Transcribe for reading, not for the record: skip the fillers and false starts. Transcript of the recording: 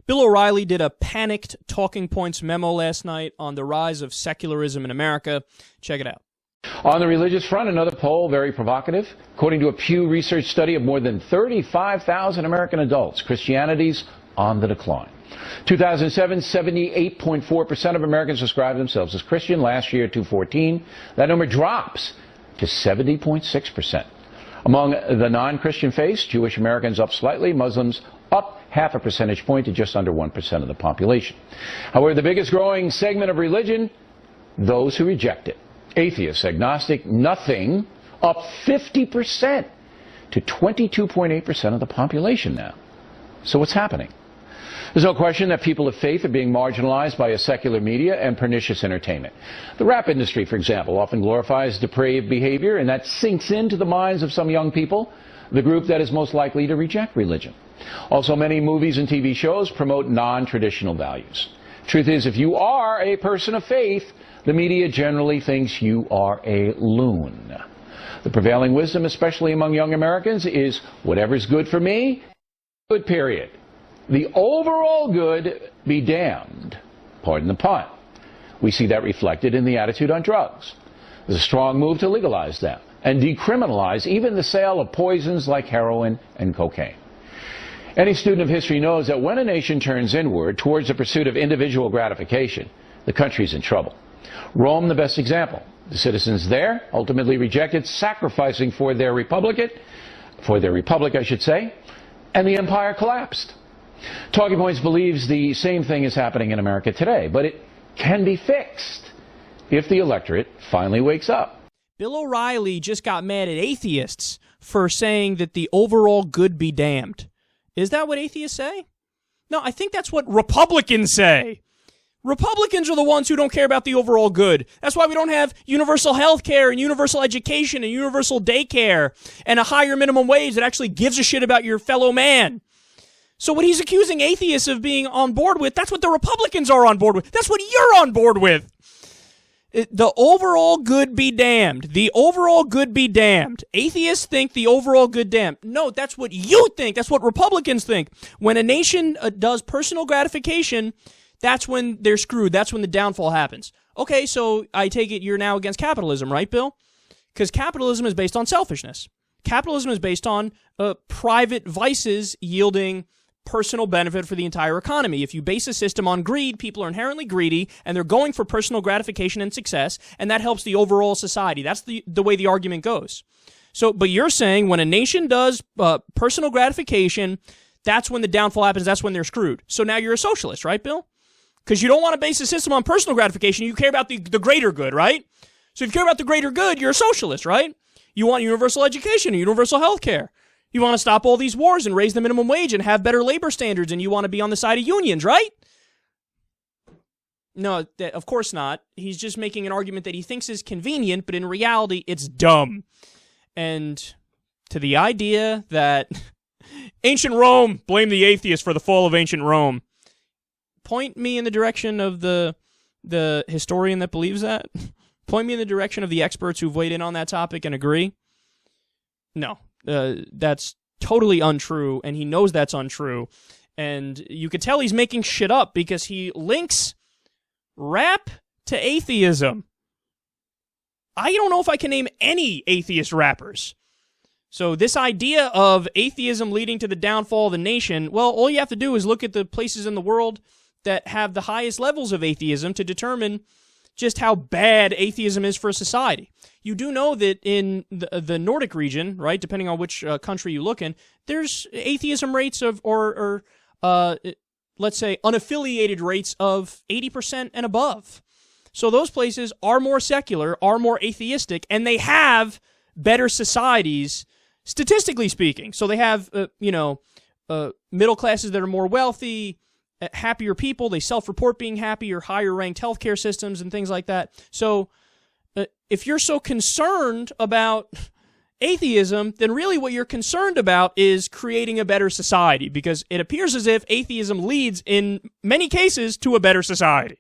Bill O'Reilly did a panicked talking points memo last night on the rise of secularism in America. Check it out. On the religious front, another poll, very provocative. According to a Pew Research study of more than 35,000 American adults, Christianity's on the decline. 2007, 78.4% of Americans described themselves as Christian. Last year, 2014, that number drops to 70.6%. Among the non-Christian faiths, Jewish Americans up slightly, Muslims up half a percentage point to just under 1% of the population. However, the biggest growing segment of religion, those who reject it. Atheists, agnostic, nothing, up 50% to 22.8% of the population now. So what's happening? There's no question that people of faith are being marginalized by a secular media and pernicious entertainment. The rap industry, for example, often glorifies depraved behavior, and that sinks into the minds of some young people, the group that is most likely to reject religion. Also, many movies and TV shows promote non-traditional values. Truth is, if you are a person of faith, the media generally thinks you are a loon. The prevailing wisdom, especially among young Americans, is whatever's good for me, good, period. The overall good be damned. Pardon the pun. We see that reflected in the attitude on drugs. There's a strong move to legalize them and decriminalize even the sale of poisons like heroin and cocaine. Any student of history knows that when a nation turns inward towards the pursuit of individual gratification, the country's in trouble. Rome, the best example. The citizens there ultimately rejected sacrificing for their republic, I should say, and the empire collapsed. Talking Points believes the same thing is happening in America today, but it can be fixed if the electorate finally wakes up. Bill O'Reilly just got mad at atheists for saying that the overall good be damned. Is that what atheists say? No, I think that's what Republicans say. Republicans are the ones who don't care about the overall good. That's why we don't have universal health care and universal education and universal daycare and a higher minimum wage that actually gives a shit about your fellow man. So what he's accusing atheists of being on board with, that's what the Republicans are on board with. That's what you're on board with. The overall good be damned. The overall good be damned. Atheists think the overall good damned. No, that's what you think. That's what Republicans think. When a nation does personal gratification, that's when they're screwed. That's when the downfall happens. Okay, so I take it you're now against capitalism, right, Bill? Because capitalism is based on selfishness. Capitalism is based on private vices yielding personal benefit for the entire economy. If you base a system on greed, people are inherently greedy, and they're going for personal gratification and success, and that helps the overall society. That's the way the argument goes. So, but you're saying when a nation does personal gratification, that's when the downfall happens, that's when they're screwed. So now you're a socialist, right, Bill? Because you don't want to base a system on personal gratification, you care about the greater good, right? So if you care about the greater good, you're a socialist, right? You want universal education and universal health care. You want to stop all these wars and raise the minimum wage and have better labor standards, and you want to be on the side of unions, right? No, of course not. He's just making an argument that he thinks is convenient, but in reality, it's dumb. And to the idea that ancient Rome, blame the atheists for the fall of ancient Rome. Point me in the direction of the historian that believes that. Point me in the direction of the experts who've weighed in on that topic and agree. No. That's totally untrue, and he knows that's untrue. And you could tell he's making shit up because he links rap to atheism. I don't know if I can name any atheist rappers. So this idea of atheism leading to the downfall of the nation, well, all you have to do is look at the places in the world that have the highest levels of atheism to determine just how bad atheism is for society. You do know that in the Nordic region, right, depending on which country you look in, there's atheism rates of, or let's say, unaffiliated rates of 80% and above. So those places are more secular, are more atheistic, and they have better societies, statistically speaking. So they have, middle classes that are more wealthy, happier people, they self-report being happier, higher-ranked healthcare systems and things like that. So if you're so concerned about atheism, then really what you're concerned about is creating a better society, because it appears as if atheism leads, in many cases, to a better society.